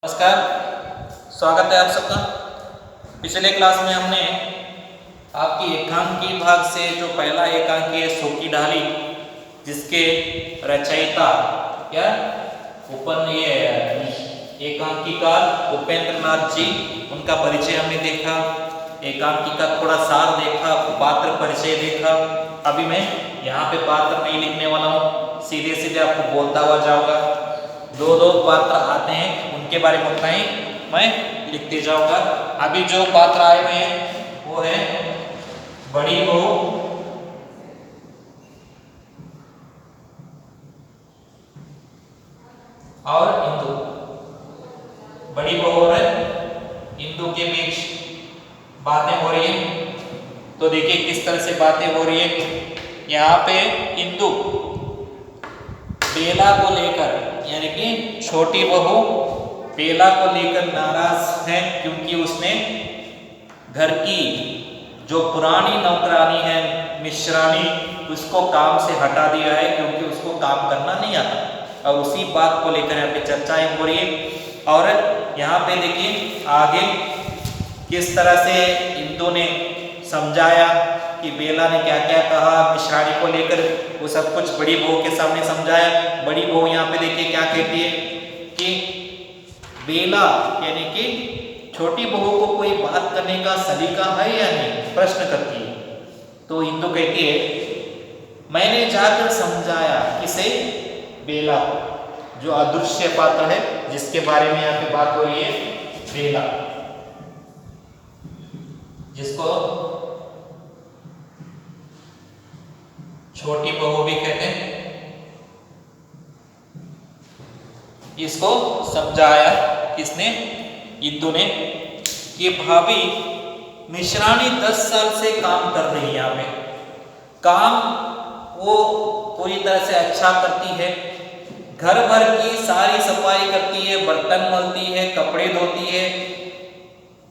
नमस्कार, स्वागत है आप सबका। पिछले क्लास में हमने आपकी एकांकी भाग से जो पहला एकांकी है सो की ढाली, जिसके रचयिता क्या एकांकीकार उपेंद्र नाथ जी, उनका परिचय हमने देखा। एकांकी का थोड़ा सार देखा, पात्र परिचय देखा। अभी मैं यहाँ पे पात्र नहीं लिखने वाला हूँ, सीधे सीधे आपको बोलता हुआ जाऊंगा। दो पात्र आते हैं, उनके बारे में उतना ही मैं लिखते जाऊंगा। अभी जो पात्र आए हुए हैं वो है बड़ी बहू और इंदु। बड़ी बहू और इंदु के बीच बातें हो रही है। तो देखिए किस तरह से बातें हो रही है। यहाँ पे इंदु बेला को लेकर, यानी कि छोटी बहू बेला को लेकर नाराज है, क्योंकि उसने घर की जो पुरानी नौकरानी है मिश्रानी, उसको काम से हटा दिया है, क्योंकि उसको काम करना नहीं आता। और उसी बात को लेकर यहाँ पे चर्चाएं हो रही है। और यहाँ पे देखिए आगे किस तरह से इंदु ने समझाया कि बेला ने क्या क्या कहा मिश्रानी को लेकर, वो सब कुछ बड़ी बहू के सामने समझाया। बड़ी बहू यहाँ पे देखिए क्या कहती है कि बेला यानी कि छोटी बहू को कोई बात करने का सलीका है या नहीं, प्रश्न करती है। तो इंदु कहती है मैंने जाकर समझाया, किसे? बेला, जो अदृश्य पात्र है जिसके बारे में यहाँ पे बात हो रही है, बेला, जिसको छोटी बहू भी कहते हैं। इसको समझाया किसने? इंदु ने, कि भाभी मिश्रानी 10 साल से काम कर रही है। यहाँ पे काम वो पूरी तरह से अच्छा करती है, घर भर की सारी सफाई करती है, बर्तन मलती है, कपड़े धोती है।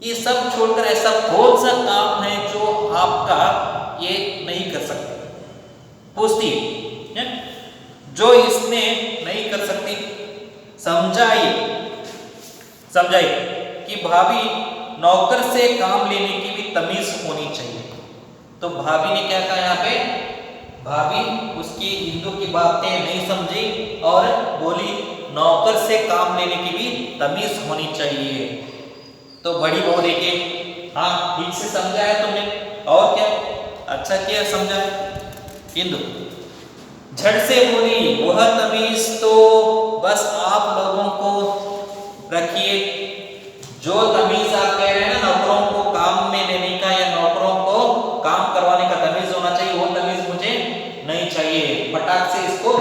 ये सब छोड़कर ऐसा कौन सा काम है जो आपका ये नहीं कर सकते? पूछती है जो इसने नहीं कर सकती। समझाई कि भाभी नौकर से काम लेने की भी तमीज होनी चाहिए। तो भाभी ने क्या कहा यहाँ पे? भाभी उसकी इंदु की बातें नहीं समझी और बोली नौकर से काम लेने की भी तमीज होनी चाहिए। तो बड़ी बहू देखिए, हाँ ठीक से समझाया तुमने, और क्या अच्छा किया समझाया। इंदु झट से बोली वह तमीज तो बस आप लोगों को रखिए। जो तमीज आप कह रहे हैं ना, नौकरों को काम में लेने का या नौकरों को काम करवाने का तमीज होना चाहिए, वो तमीज मुझे नहीं चाहिए। फटाक से इसको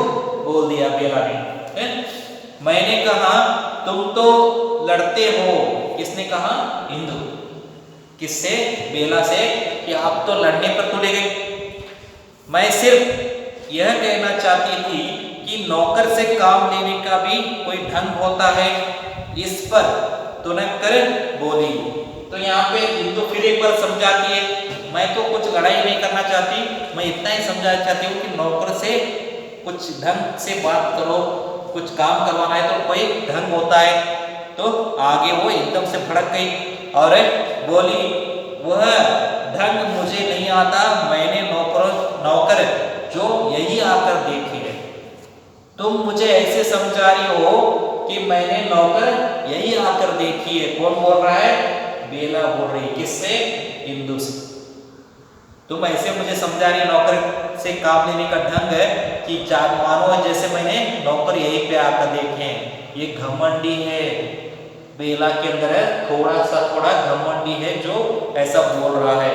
बोल दिया बेला ने। मैंने कहा तुम तो लड़ते हो। किसने कहा? इंदु। किससे? बेला से, कि आप तो लड़ने पर तुले गए। मैं सिर्फ यह कहना चाहती थी कि नौकर से काम लेने का भी कोई ढंग होता है। इस पर तुनक कर बोली। तो यहाँ पे इंदु फिर एक बार समझाती है, मैं तो कुछ लड़ाई नहीं करना चाहती, मैं इतना ही समझाना चाहती हूँ कि नौकर से कुछ ढंग से बात करो, कुछ काम करवाना है तो कोई ढंग होता है। तो आगे वो एकदम से भड़क गई और बोली वह ढंग मुझे नहीं आता, मैंने नौकर जो यही आकर देखे है। तुम मुझे ऐसे समझा रही हो कि मैंने नौकर यही आकर देखी है। कौन बोल रहा है? बेला बोल रही है। किससे? इंदु से। तुम ऐसे मुझे समझा रही नौकर से काम लेने का ढंग है कि चार मानो जैसे मैंने नौकर यहीं पे आकर देखे हैं। ये घमंडी है, बेला के अंदर है थोड़ा घमंडी है जो ऐसा बोल रहा है।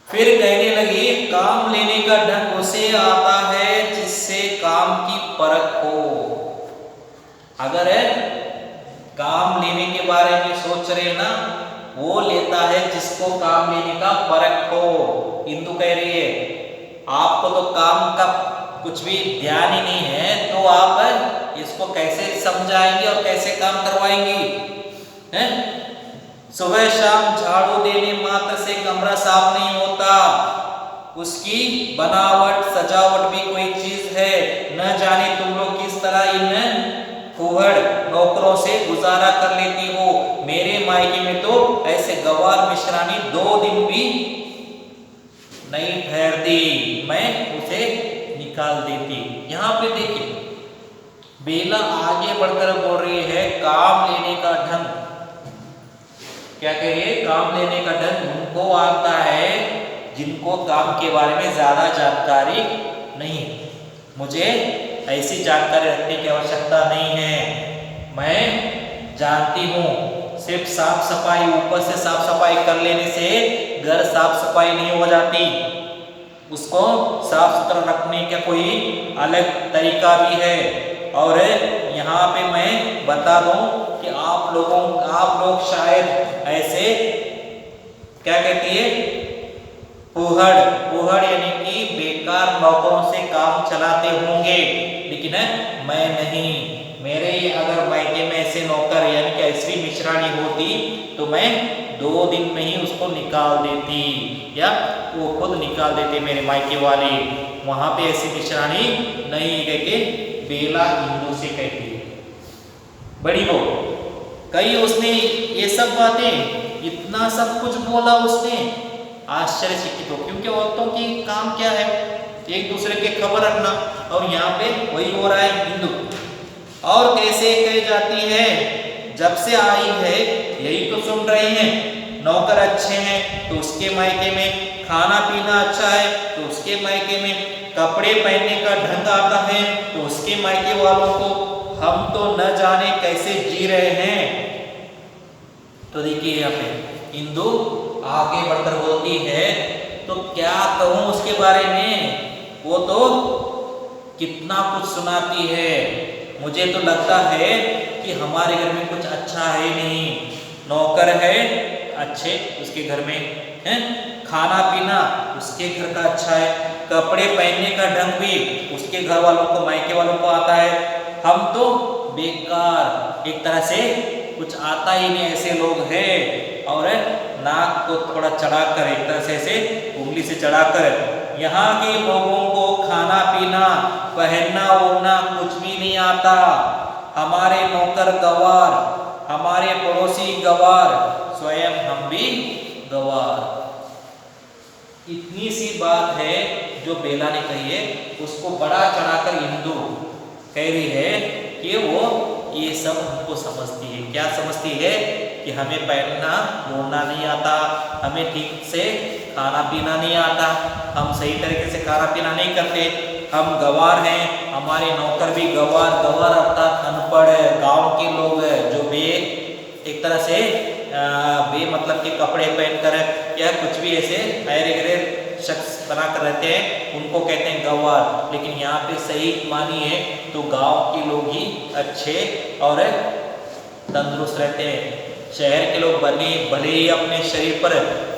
फिर कहने लगी काम लेने का ढंग उसे आता है जिससे काम की परख हो। अगर काम लेने के बारे में सोच रहे ना, वो लेता है जिसको काम लेने का परख हो। इंदु कह रही है आपको तो काम का कुछ भी ध्यान ही नहीं है, तो आप इसको कैसे समझाएंगे और कैसे काम करवाएंगी? हैं? सुबह शाम झाड़ू देने मात्र से कमरा साफ नहीं होता। उसकी बनावट सजावट भी कोई चीज है। न जाने तुम लोग किस तरह इन फूहड़ नौकरों से गुजारा कर लेती हो। मेरे मायके में तो ऐसे गवार मिश्रानी 2 दिन भी नहीं ठहरती, मैं उसे निकाल देती। यहाँ पे देखिए बेला आगे बढ़कर बोल रही है काम लेने का ढंग। क्या कह रही है? काम लेने का ढंग उनको आता है जिनको काम के बारे में ज्यादा जानकारी नहीं। मुझे ऐसी जानकारी रखने की आवश्यकता नहीं है। मैं जानती हूँ सिर्फ साफ सफाई, ऊपर से साफ सफाई कर लेने से घर साफ सफाई नहीं हो जाती। उसको साफ सुथरा रखने का कोई अलग तरीका भी है। और यहाँ पे मैं बता दूं कि आप लोग शायद ऐसे क्या कहती है फूहड़ यानी कि बेकार नौकरों से काम चलाते होंगे, लेकिन मैं नहीं। मेरे अगर मायके में ऐसे नौकर यानी कि ऐसी मिश्रानी होती तो मैं 2 दिन में ही उसको निकाल देती, या वो खुद निकाल देते मेरे मायके वाले। वहां पे ऐसी मिश्रानी नहीं कहके बेला हिंदू से कहती है। बड़ी बहू कही उसने ये सब बातें, इतना सब कुछ बोला उसने, आश्चर्यचकित हो, क्योंकि औरतों की काम क्या है एक दूसरे के खबर रखना, और यहाँ पे वही हो रहा है हिंदू। और कैसे कही जाती है जब से आई है यही तो सुन रहे हैं, नौकर अच्छे हैं तो उसके मायके में, खाना पीना अच्छा है तो उसके मायके में, कपड़े पहनने का ढंग आता है तो उसके मायके वालों को, हम तो न जाने कैसे जी रहे हैं। तो देखिए यहाँ पे हिंदू आगे बढ़कर बोलती है तो क्या कहूँ उसके बारे में, वो तो कितना कुछ सुनाती है। मुझे तो लगता है कि हमारे घर में कुछ अच्छा है नहीं। नौकर है अच्छे उसके घर में हैं, खाना पीना उसके घर का अच्छा है, कपड़े पहनने का ढंग भी उसके घर वालों को, मायके वालों को आता है। हम तो बेकार, एक तरह से कुछ आता ही नहीं ऐसे लोग हैं। और नाक को थोड़ा चढ़ाकर, एक तरह से ऐसे उंगली से चढ़ाकर, यहाँ के लोगों को खाना पीना पहनना ओढ़ना कुछ भी नहीं आता। हमारे नौकर गवार, हमारे पड़ोसी गवार, स्वयं हम भी गवार। इतनी सी बात है जो बेला ने कही है, उसको बड़ा चढ़ाकर हिंदू कह रही है कि वो ये सब हमको समझती है। क्या समझती है? कि हमें पहनना ओढ़ना नहीं आता, हमें ठीक से खाना पीना नहीं आता, हम सही तरीके से खाना पीना नहीं करते, हम गवार हैं, हमारे नौकर भी गवार, गवार अर्थात अनपढ़ गांव के लोग जो एक तरह से बे मतलब के कपड़े पहनकर या कुछ भी ऐसे अरे गरे शख्स बनाकर रहते हैं, उनको कहते हैं गवार। लेकिन यहाँ पे सही मानी है तो गांव के लोग ही अच्छे और तंदुरुस्त रहते हैं। शहर के लोग भले ही अपने शरीर पर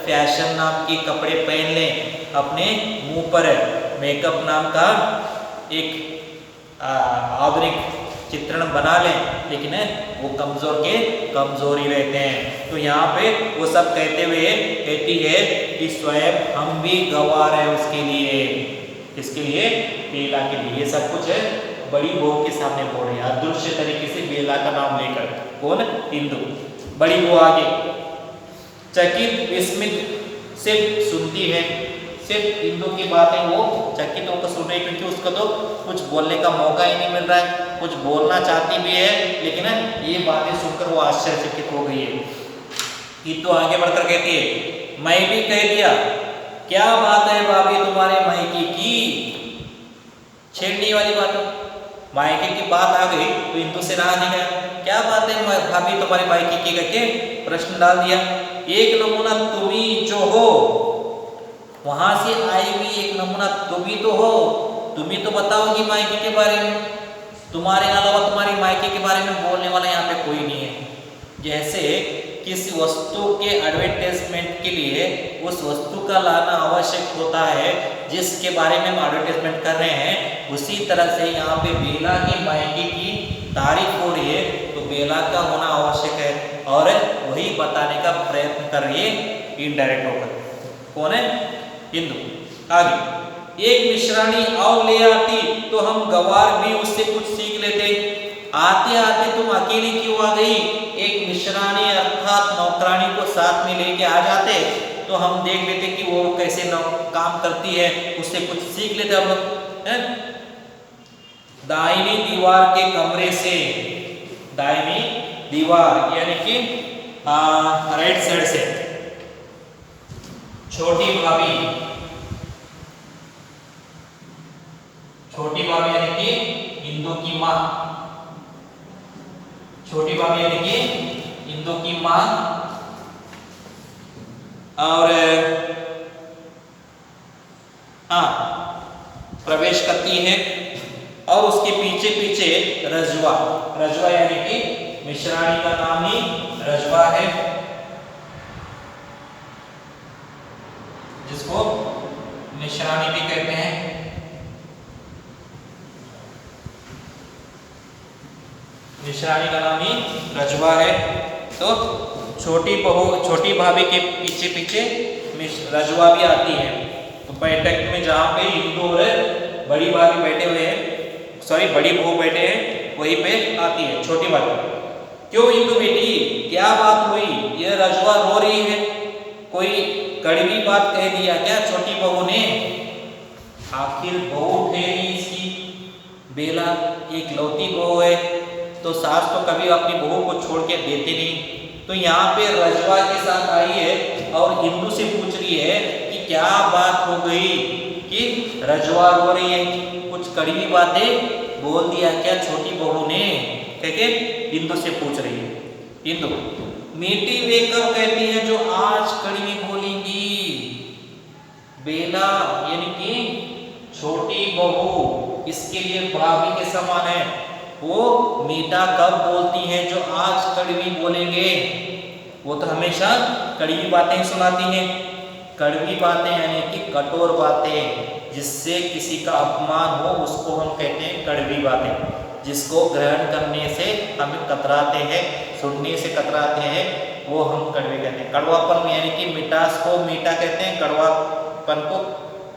फैशन नाम के कपड़े पहन लें, अपने मुंह पर मेकअप नाम का एक आधुनिक चित्रण बना लें, लेकिन वो कमजोर के कमजोर ही रहते हैं। तो यहाँ पे वो सब कहते हुए कहती है कि स्वयं हम भी गवार है उसके लिए, इसके लिए बेला के लिए। ये सब कुछ बड़ी बहू के सामने बोल रही है अदृश्य तरीके से बेला का नाम लेकर। कौन? हिंदू। बड़ी बहू आगे चकित विस्मित से सुनती है, सिर्फ हिंदू की बातें वो चकित होकर सुन रही, क्योंकि उसको तो कुछ बोलने का मौका ही नहीं मिल रहा है। कुछ बोलना चाहती भी है लेकिन ये बातें सुनकर वो आश्चर्यचकित हो गई है। ये तो आगे बढ़कर कहती है मैं भी कह दिया, क्या बात है भाभी तुम्हारे मायके की, छेड़ने वाली बात, मायके की बात आ गई तो हिंदू से रहा नहीं गया। क्या बात है भाभी तुम्हारे मायके की करके प्रश्न डाल दिया। एक नमूना तुम ही जो हो, वहां से आई हुई एक नमूना तुम ही तो हो, तुम ही तो बताओगी मायके के बारे में, तुम्हारे अलावा तुम्हारी मायके के बारे में बोलने वाला यहाँ पे कोई नहीं है। जैसे किसी वस्तु के एडवर्टाइजमेंट के लिए उस वस्तु का लाना आवश्यक होता है जिसके बारे में हम एडवर्टाइजमेंट कर रहे हैं, उसी तरह से यहाँ पे बेला के मायके की तारीफ हो रही है तो बेला का होना आवश्यक है, और वही बताने का प्रयत्न कर रही है इनडायरेक्ट होकर। कौन है? हिंदू। आगे एक मिश्रानी और ले आती तो हम गवार भी उससे कुछ सीख लेते। आते आते तुम अकेली क्यों आ गई? एक मिश्रानी अर्थात नौकरानी को साथ में लेके आ जाते तो हम देख लेते कि वो कैसे काम करती है, उससे कुछ सीख लेते हम लोग हैं। दाहिनी दीवार के कमरे से, दाहिनी दीवार यानी कि राइट साइड से, छोटी भाभी, छोटी भाभी यानी कि इंदु की माँ, छोटी भाभी यानी कि इंदु की माँ, और प्रवेश करती है और उसके पीछे पीछे रजवा, रजवा यानी कि मिश्रानी का नाम ही रजवा है, जिसको मिश्रानी भी कहते हैं। मिश्रानी का नाम ही रजवा है। तो छोटी बहू, छोटी भाभी के पीछे पीछे रजवा भी आती है। तो बैठक में जहाँ पे इंदु और बड़ी भाभी बैठे हुए हैं, सॉरी बड़ी बहू बैठे हैं, वहीं पे आती है छोटी भाभी। क्यों इंदु बेटी, क्या बात हुई? ये रजवा रो रही है, कोई कड़वी बात कह दिया क्या छोटी बहू ने? आखिर बहू ठहरी इसकी, बेला एक लौती बहू है, तो सास तो कभी अपनी बहू को छोड़ के देते नहीं। तो यहाँ पे रजवा के साथ आई है और इंदु से पूछ रही है कि क्या बात हो गई कि रजवा रो रही है, कुछ कड़वी बातें बोल दिया क्या छोटी बहू ने? कह के इंदु से पूछ रही है। इंदु मीठी वे कब कहती है जो आज कड़वी बोलेंगी? बेला यानी कि छोटी बहू इसके लिए भाभी के समान है, वो मीठा कब बोलती हैं जो आज कड़वी बोलेंगे? वो तो हमेशा कड़वी बातें सुनाती हैं। कड़वी बातें यानी कि कठोर बातें, जिससे किसी का अपमान हो उसको हम कहते हैं कड़वी बातें। जिसको ग्रहण करने से हम कतराते हैं, सुनने से कतराते हैं, वो हम कड़वी कहते हैं। कड़वापन यानी कि मिठास को मीठा कहते हैं, कड़वापन को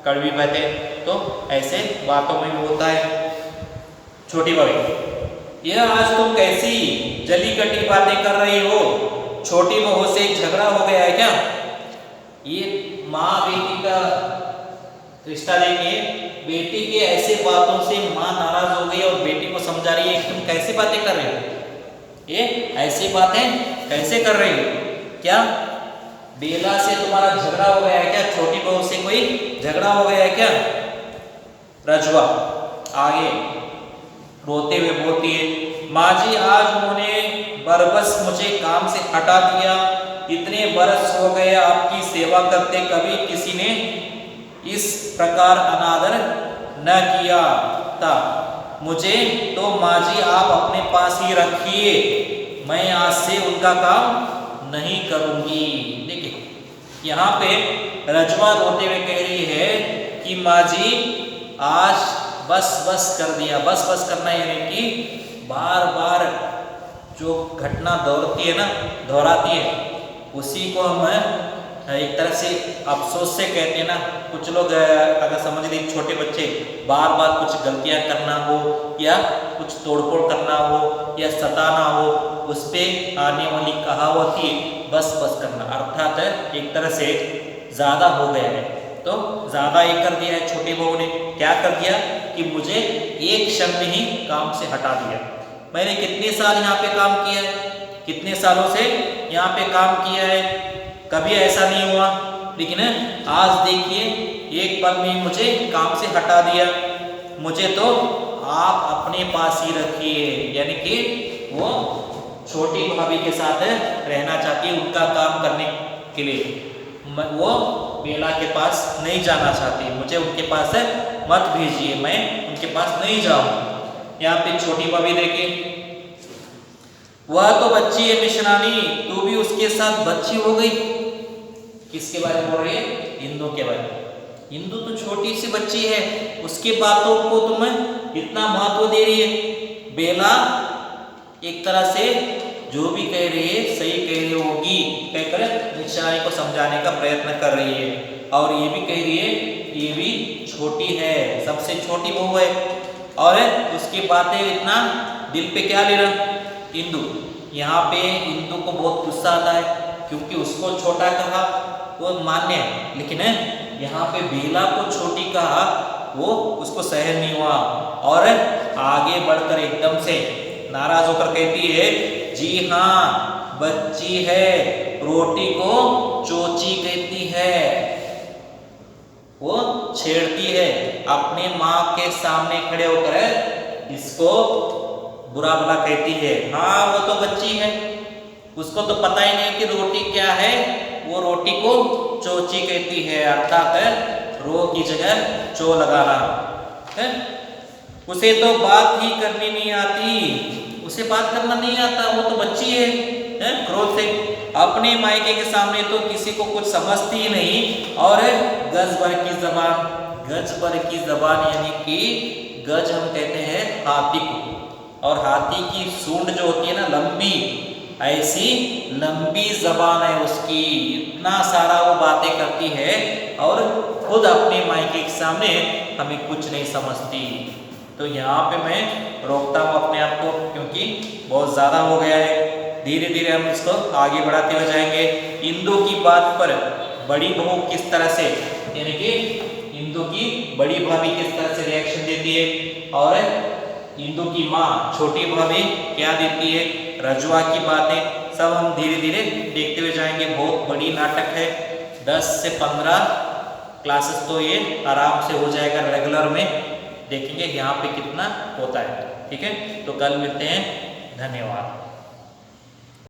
कड़वी कहते हैं। तो ऐसे बातों में भी होता है। छोटी भाभी, यह आज तुम कैसी जली कटी बातें कर रही हो? छोटी बहू से झगड़ा हो गया है क्या? ये माँ बेटी का रिश्ता देखिए, बेटी के ऐसे बातों से माँ नाराज हो गई और बेटी को समझा रही है कि तुम कैसी बातें कर रहे हो, ये ऐसी बातें कैसे कर रही हो? क्या बेला से तुम्हारा झगड़ा हो गया है क्या? छोटी बहू से कोई झगड़ा हो गया है क्या? रजवा आगे रोते हुए बोलती है, माँ जी आज उन्होंने बरबस मुझे काम से हटा दिया। इतने बरस हो गए आपकी सेवा करते, कभी किसी ने इस प्रकार अनादर न किया था। मुझे तो माँ जी आप अपने पास ही रखिए, मैं आज से उनका काम नहीं करूँगी। देखिए यहाँ पे रजवा रोते हुए कह रही है कि माँ जी आज बस बस कर दिया। बस बस करना यानी कि बार बार जो घटना दोहराती है ना, दोहराती है, उसी को हम एक तरह से अफसोस से कहते हैं ना। कुछ लोग अगर समझ लीजिए छोटे बच्चे बार बार कुछ गलतियां करना हो या कुछ तोड़फोड़ करना हो या सताना हो, उस पर आने वाली कहावत ही बस बस करना, अर्थात एक तरह से ज़्यादा हो गया है। तो ज़्यादा ये कर दिया है छोटी बहू ने। क्या कर दिया कि मुझे एक क्षण में ही काम से हटा दिया। मैंने कितने साल यहाँ पे काम किया है, कितने सालों से यहाँ पे काम किया है, कभी ऐसा नहीं हुआ, लेकिन आज देखिए एक पल में मुझे काम से हटा दिया। मुझे तो आप अपने पास ही रखिए, यानी कि वो छोटी भाभी के साथ रहना चाहती है, उनका काम करने के लिए। वो बेला के पास नहीं जाना चाहती, मुझे उनके पास मत भेजिए, मैं उनके पास नहीं जाऊँ। यहाँ पे छोटी भाभी देखिए, वह तो बच्ची है मिश्रानी, तू भी उसके साथ बच्ची हो गई। किसके बारे में बोल रही है? इंदु के बारे में। इंदु तो छोटी सी बच्ची है, उसकी बातों को तुम इतना महत्व दे रही है। बेला एक तरह से जो भी कह रही है सही कह रही होगी कहकर मिश्रानी को समझाने का प्रयत्न कर रही है। और ये भी कह रही है ये भी छोटी है, सबसे छोटी बहू है। और उसकी बातें इतना दिल पे क्या ले रहा इंदु। यहाँ पे इंदु को बहुत गुस्सा आता है क्योंकि उसको छोटा कहा वो मान्य है, लेकिन यहाँ पे बेला को छोटी कहा वो उसको सहन नहीं हुआ और आगे बढ़कर एकदम से नाराज होकर कहती है जी हाँ बच्ची है, रोटी को चोची कहती है। वो छेड़ती है अपने माँ के सामने खड़े होकर इसको बुरा भला कहती है। हाँ वो तो बच्ची है, उसको तो पता ही नहीं कि रोटी क्या है, वो रोटी को चोची कहती है, अर्थात रो की जगह चो लगाना है। उसे तो बात ही करनी नहीं आती, उसे बात करना नहीं आता, वो तो बच्ची है। क्रोध से अपने मायके के सामने तो किसी को कुछ समझती ही नहीं। और गज भर की जबान, गज भर की जबान यानी कि गज हम कहते हैं हाथी को, और हाथी की सूंड जो होती है ना लंबी, ऐसी लंबी जबान है उसकी, इतना सारा वो बातें करती है और खुद अपने मायके के सामने हमें कुछ नहीं समझती। तो यहाँ पे मैं रोकता हूँ अपने आप को क्योंकि बहुत ज़्यादा हो गया है। धीरे धीरे हम इसको आगे बढ़ाते हुए जाएंगे। इंदु की बात पर बड़ी बहू किस तरह से, यानी कि इंदु की बड़ी भाभी किस तरह से रिएक्शन देती है और इंदु की माँ छोटी भाभी क्या देती है, रजुआ की बातें, सब हम धीरे धीरे देखते हुए जाएंगे। बहुत बड़ी नाटक है, 10 से 15 क्लासेस तो ये आराम से हो जाएगा रेगुलर में। देखेंगे यहाँ पे कितना होता है। ठीक है, तो कल मिलते हैं, धन्यवाद।